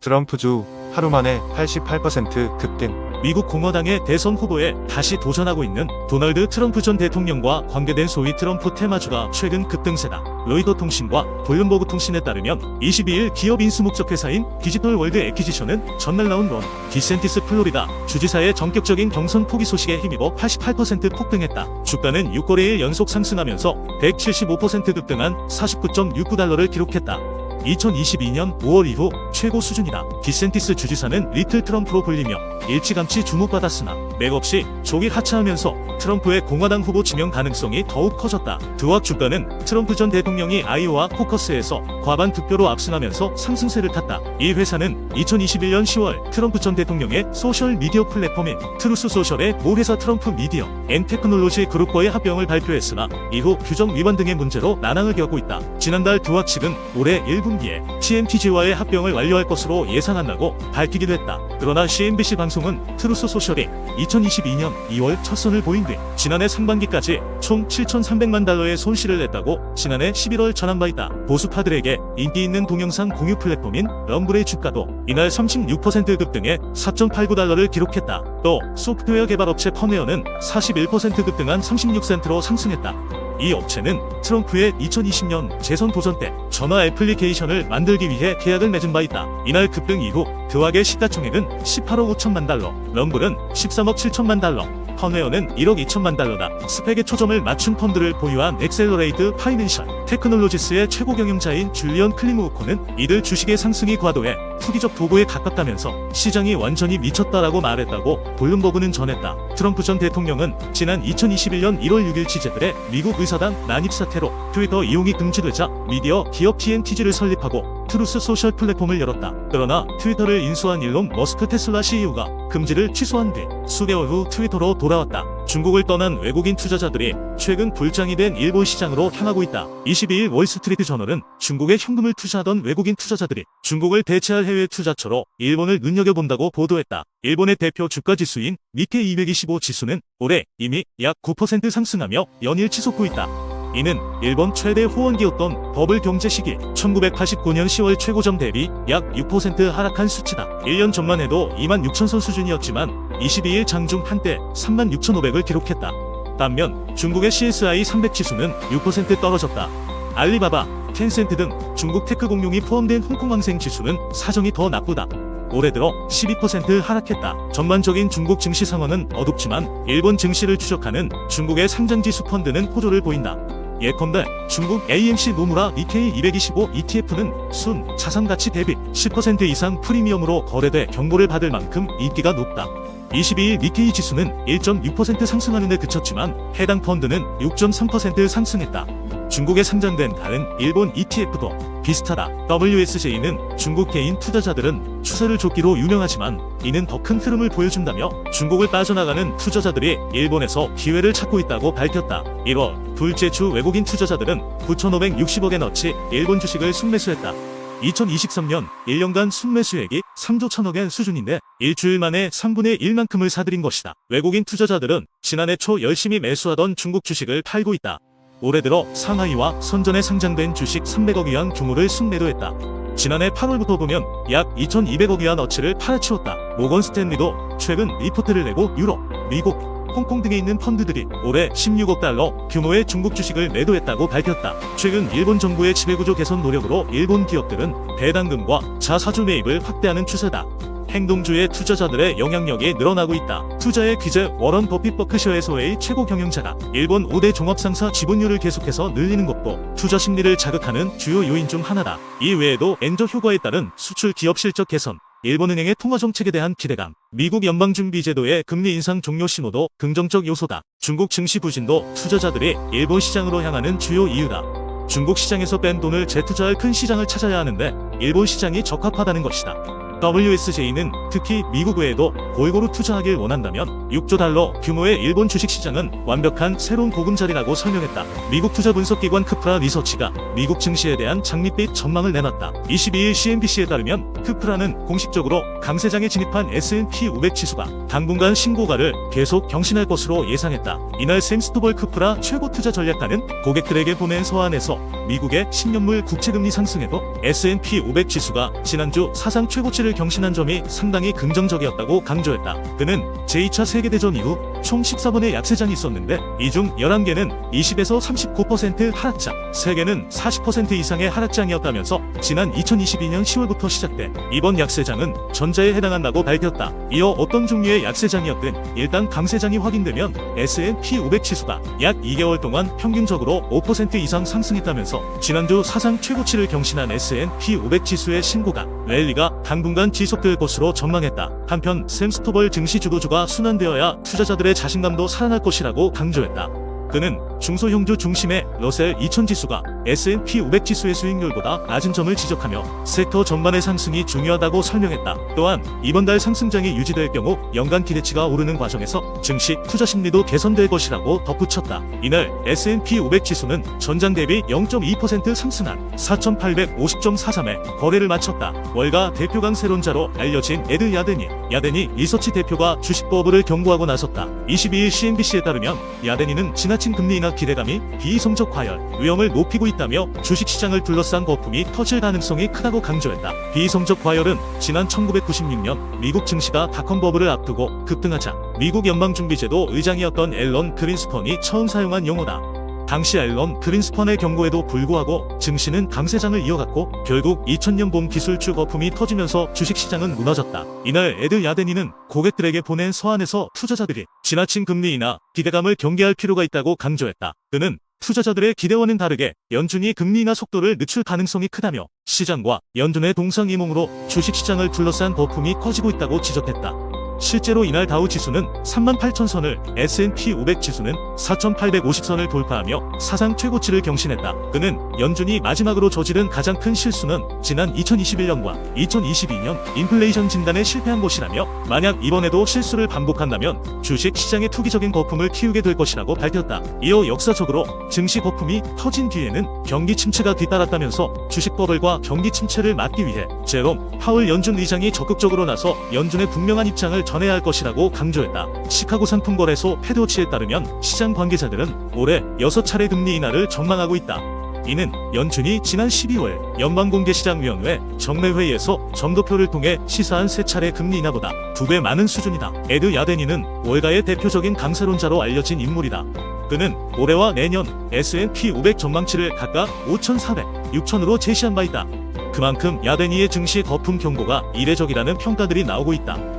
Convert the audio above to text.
트럼프주 하루 만에 88% 급등. 미국 공화당의 대선 후보에 다시 도전하고 있는 도널드 트럼프 전 대통령과 관계된 소위 트럼프 테마주가 최근 급등세다. 로이터 통신과 블룸버그 통신에 따르면 22일 기업 인수 목적 회사인 디지털 월드 애퀴지션은 전날 나온 론 디센티스 플로리다 주지사의 전격적인 경선 포기 소식에 힘입어 88% 폭등했다. 주가는 6거래일 연속 상승하면서 175% 급등한 49.69달러를 기록했다. 2022년 5월 이후 최고 수준이다. 디센티스 주지사는 리틀 트럼프로 불리며 일찌감치 주목받았으나 맥없이 조기 하차하면서 트럼프의 공화당 후보 지명 가능성이 더욱 커졌다. 드왁 주가는 트럼프 전 대통령이 아이오와 코커스에서 과반 득표로 압승하면서 상승세를 탔다. 이 회사는 2021년 10월 트럼프 전 대통령의 소셜 미디어 플랫폼인 트루스 소셜의 모 회사 트럼프 미디어 앤 테크놀로지 그룹과의 합병을 발표했으나 이후 규정 위반 등의 문제로 난항을 겪고 있다. 지난달 드왁 측은 올해 1분기에 TMTG와의 합병을 완료할 것으로 예상한다고 밝히기도 했다. 그러나 CNBC 방송은 트루스 소셜이 2022년 2월 첫 선을 보인 뒤 지난해 상반기까지 총 7,300만 달러의 손실을 냈다고 지난해 11월 전한 바 있다. 보수파들에게 인기 있는 동영상 공유 플랫폼인 럼블의 주가도 이날 36% 급등해 4.89달러를 기록했다. 또 소프트웨어 개발업체 펀웨어는 41% 급등한 36센트로 상승했다. 이 업체는 트럼프의 2020년 재선 도전 때 전화 애플리케이션을 만들기 위해 계약을 맺은 바 있다. 이날 급등 이후 드왁의 시가총액은 18억 5천만 달러, 럼블은 13억 7천만 달러, 펀웨어는 1억 2천만 달러다. 스펙에 초점을 맞춘 펀드를 보유한 엑셀러레이트 파이낸셜 테크놀로지스의 최고 경영자인 줄리언 클리무우코는 이들 주식의 상승이 과도해 투기적 도구에 가깝다면서 시장이 완전히 미쳤다라고 말했다고 블룸버그는 전했다. 트럼프 전 대통령은 지난 2021년 1월 6일 취재들의 미국 의사당 난입 사태로 트위터 이용이 금지되자 미디어 기업 TMTG를 설립하고 트루스 소셜 플랫폼을 열었다. 그러나 트위터를 인수한 일론 머스크 테슬라 CEO가 금지를 취소한 뒤 수개월 후 트위터로 돌아왔다. 중국을 떠난 외국인 투자자들이 최근 불장이 된 일본 시장으로 향하고 있다. 22일 월스트리트 저널은 중국에 현금을 투자하던 외국인 투자자들이 중국을 대체할 해외 투자처로 일본을 눈여겨본다고 보도했다. 일본의 대표 주가 지수인 니케이 225 지수는 올해 이미 약 9% 상승하며 연일 치솟고 있다. 이는 일본 최대 호황기였던 버블 경제 시기 1989년 10월 최고점 대비 약 6% 하락한 수치다. 1년 전만 해도 26,000선 수준이었지만 22일 장중 한때 36,500을 기록했다. 반면 중국의 CSI 300 지수는 6% 떨어졌다. 알리바바, 텐센트 등 중국 테크 공룡이 포함된 홍콩항생 지수는 사정이 더 나쁘다. 올해 들어 12% 하락했다. 전반적인 중국 증시 상황은 어둡지만 일본 증시를 추적하는 중국의 상장지수 펀드는 호조를 보인다. 예컨대 중국 AMC 노무라 니케이 225 ETF는 순 자산가치 대비 10% 이상 프리미엄으로 거래돼 경고를 받을 만큼 인기가 높다. 22일 니케이 지수는 1.6% 상승하는 데 그쳤지만 해당 펀드는 6.3% 상승했다. 중국에 상장된 다른 일본 ETF도 비슷하다. WSJ는 중국 개인 투자자들은 추세를 쫓기로 유명하지만 이는 더 큰 흐름을 보여준다며 중국을 빠져나가는 투자자들이 일본에서 기회를 찾고 있다고 밝혔다. 1월 둘째 주 외국인 투자자들은 9,560억엔어치 일본 주식을 순매수했다. 2023년 1년간 순매수액이 3조 1,000억엔 수준인데 일주일 만에 3분의 1만큼을 사들인 것이다. 외국인 투자자들은 지난해 초 열심히 매수하던 중국 주식을 팔고 있다. 올해 들어 상하이와 선전에 상장된 주식 300억 위안 규모를 순매도했다. 지난해 8월부터 보면 약 2,200억 위안어치를 팔아치웠다. 모건 스탠리도 최근 리포트를 내고 유럽, 미국, 홍콩 등에 있는 펀드들이 올해 16억 달러 규모의 중국 주식을 매도했다고 밝혔다. 최근 일본 정부의 지배구조 개선 노력으로 일본 기업들은 배당금과 자사주 매입을 확대하는 추세다. 행동주의 투자자들의 영향력이 늘어나고 있다. 투자의 귀재 워런 버핏 버크셔에서의 최고 경영자가 일본 5대 종합상사 지분율을 계속해서 늘리는 것도 투자 심리를 자극하는 주요 요인 중 하나다. 이 외에도 엔저 효과에 따른 수출 기업 실적 개선, 일본은행의 통화정책에 대한 기대감, 미국 연방준비제도의 금리 인상 종료 신호도 긍정적 요소다. 중국 증시 부진도 투자자들이 일본 시장으로 향하는 주요 이유다. 중국 시장에서 뺀 돈을 재투자할 큰 시장을 찾아야 하는데 일본 시장이 적합하다는 것이다. WSJ는 특히 미국 외에도 골고루 투자하길 원한다면 6조 달러 규모의 일본 주식시장은 완벽한 새로운 보금자리라고 설명했다. 미국 투자 분석기관 크프라 리서치가 미국 증시에 대한 장밋빛 전망을 내놨다. 22일 CNBC에 따르면 크프라는 공식적으로 강세장에 진입한 S&P 500 지수가 당분간 신고가를 계속 경신할 것으로 예상했다. 이날 샘 스토벌 크프라 최고 투자 전략가는 고객들에게 보낸 서한에서 미국의 10년물 국채금리 상승에도 S&P 500 지수가 지난주 사상 최고치를 경신한 점이 상당히 긍정적이었다고 강조했다. 그는 제2차 세계대전 이후 총 14번의 약세장이 있었는데 이 중 11개는 20에서 39% 하락장, 3개는 40% 이상의 하락장이었다면서 지난 2022년 10월부터 시작된 이번 약세장은 전자에 해당한다고 밝혔다. 이어 어떤 종류의 약세장이었든 일단 강세장이 확인되면 S&P 500 지수가 약 2개월 동안 평균적으로 5% 이상 상승했다면서 지난주 사상 최고치를 경신한 S&P 500 지수의 신고가 랠리가 당분간 지속될 것으로 전망했다. 한편 샘 스토벌 증시 주도주가 순환되어야 투자자들의 자신감도 살아날 것이라고 강조했다. 그는 중소형주 중심의 러셀 2000 지수가 S&P 500 지수의 수익률보다 낮은 점을 지적하며 섹터 전반의 상승이 중요하다고 설명했다. 또한 이번 달 상승장이 유지될 경우 연간 기대치가 오르는 과정에서 증시 투자 심리도 개선될 것이라고 덧붙였다. 이날 S&P 500 지수는 전장 대비 0.2% 상승한 4850.43에 거래를 마쳤다. 월가 대표 강세론자로 알려진 에드 야데니 리서치 대표가 주식 버블을 경고하고 나섰다. 22일 CNBC에 따르면 야데니는 지나친 금리 인하 기대감이 비이성적 과열 위험을 높이고 있다며 주식시장을 둘러싼 거품이 터질 가능성이 크다고 강조했다. 비이성적 과열은 지난 1996년 미국 증시가 닷컴 버블을 앞두고 급등하자 미국 연방준비제도 의장이었던 앨런 그린스펀이 처음 사용한 용어다. 당시 앨런 그린스펀의 경고에도 불구하고 증시는 강세장을 이어갔고 결국 2000년 봄 기술주 거품이 터지면서 주식시장은 무너졌다. 이날 에드 야데니는 고객들에게 보낸 서한에서 투자자들이 지나친 금리 인하 기대감을 경계할 필요가 있다고 강조했다. 그는 투자자들의 기대와는 다르게 연준이 금리 인하 속도를 늦출 가능성이 크다며 시장과 연준의 동상이몽으로 주식시장을 둘러싼 거품이 커지고 있다고 지적했다. 실제로 이날 다우 지수는 38,000선을, S&P 500 지수는 4,850선을 돌파하며 사상 최고치를 경신했다. 그는 연준이 마지막으로 저지른 가장 큰 실수는 지난 2021년과 2022년 인플레이션 진단에 실패한 것이라며 만약 이번에도 실수를 반복한다면 주식 시장의 투기적인 거품을 키우게 될 것이라고 밝혔다. 이어 역사적으로 증시 거품이 터진 뒤에는 경기 침체가 뒤따랐다면서 주식 버블과 경기 침체를 막기 위해 제롬 파월 연준 의장이 적극적으로 나서 연준의 분명한 입장을 전해야 할 것이라고 강조했다. 시카고 상품거래소 패드워치에 따르면 시장 관계자들은 올해 6차례 금리 인하를 전망하고 있다. 이는 연준이 지난 12월 연방공개시장위원회 정례회의에서 점도표를 통해 시사한 3차례 금리 인하보다 2배 많은 수준이다. 에드 야데니는 월가의 대표적인 강세론자로 알려진 인물이다. 그는 올해와 내년 S&P 500 전망치를 각각 5,400, 6,000으로 제시한 바 있다. 그만큼 야데니의 증시 거품 경고가 이례적이라는 평가들이 나오고 있다.